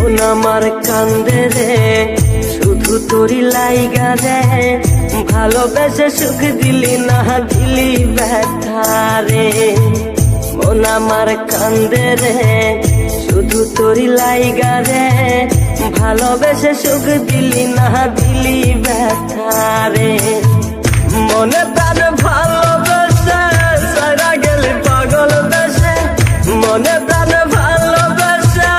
মন আমার কান্দে রে শুধু তোরি লাইগা রে, ভালোবেসে সুখ দিলি না দিলি ব্যথা রে। মন আমার কান্দে রে শুধু তোরি লাইগা রে, ভালোবেসে সুখ দিলি না দিলি ব্যথা রে। মনে প্রাণ ভালোবেসে সারা গেলি পাগল বেশে, মনে প্রাণ ভালোবেসে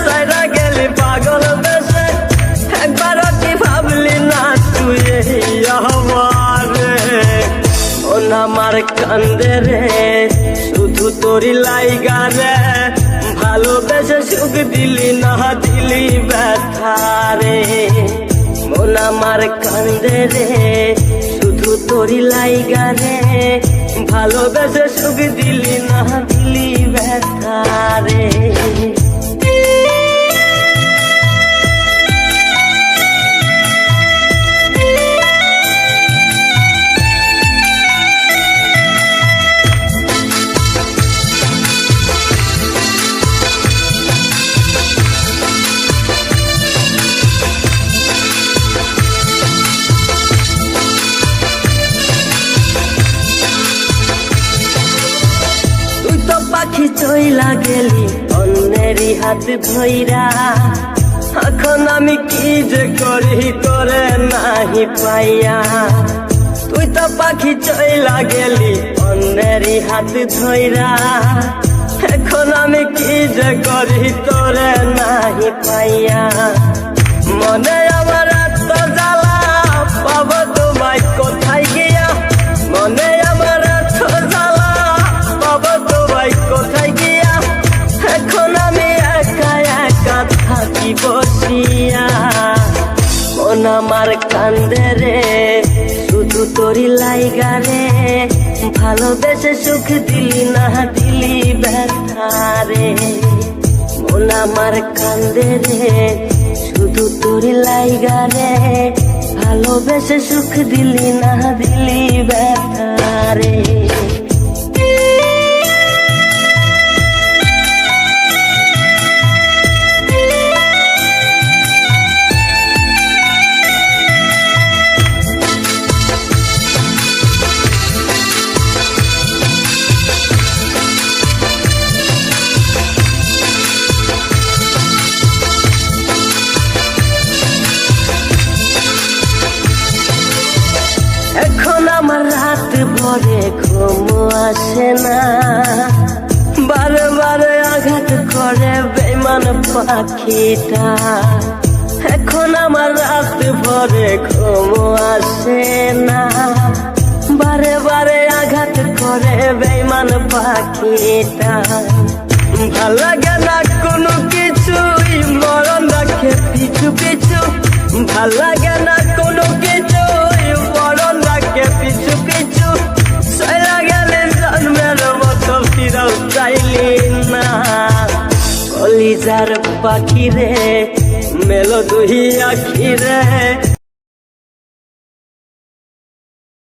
সারা গেলি পাগল বেশে, একবারও কি ভাবলি না তুই আমার রে। মন আমার কান্দে রে শুধু তোরি লাইগা রে, ভালোবেসে সুখ দিলি না দিলি ব্যথা রে। মন আমার কান্দে রে শুধু তোরি লাইগা রে, ভালোবেসে সুখ দিলি না দিলি ব্যথা রে। পাখি চইলা গেলি অন্যেরই হাত ধইরা, এখন আমি কি যে করি করে নাহি পাইয়া। তুই তো পাখি চইলা গেলি অন্যেরই হাত ধইরা, এখন আমি কি যে করি করে নাহি পাইয়া। মনে আমার এত জ্বালা পাবো তোমায় কোথায় গিয়া, মনে আমার এত জ্বালা পাবো তোমায় কোথায় গিয়া, এখন আমি একা একা থাকি বসিয়া। মন আমার কান্দে রে শুধু তোরি লাইগা রে, ভালোবেসে সুখ দিলি না দিলি ব্যথা রে। মন আমার কান্দে রে শুধু তোরি লাইগা রে, ভালোবেসে সুখ দিলি না দিলি ব্যথা রে। এখন আমার রাত ভরে ঘুম আসে না, বারে বারে আঘাত করে বেঈমান পাখিটা। এখন আমার রাত ভরে ঘুম আসে না, বারে বারে আঘাত করে বেঈমান পাখিটা। ভাল লাগে না কোনো কিছুই মরণ রাখে পিছু পিছু, ভাল লাগে না কোনো কিছুই মরণ রাখে পিছু পিছু। চলা গেলে জন্মের মতো ফিরাও চাইলি না, কলিজার পাখি রে মেলো দুই আখি রে।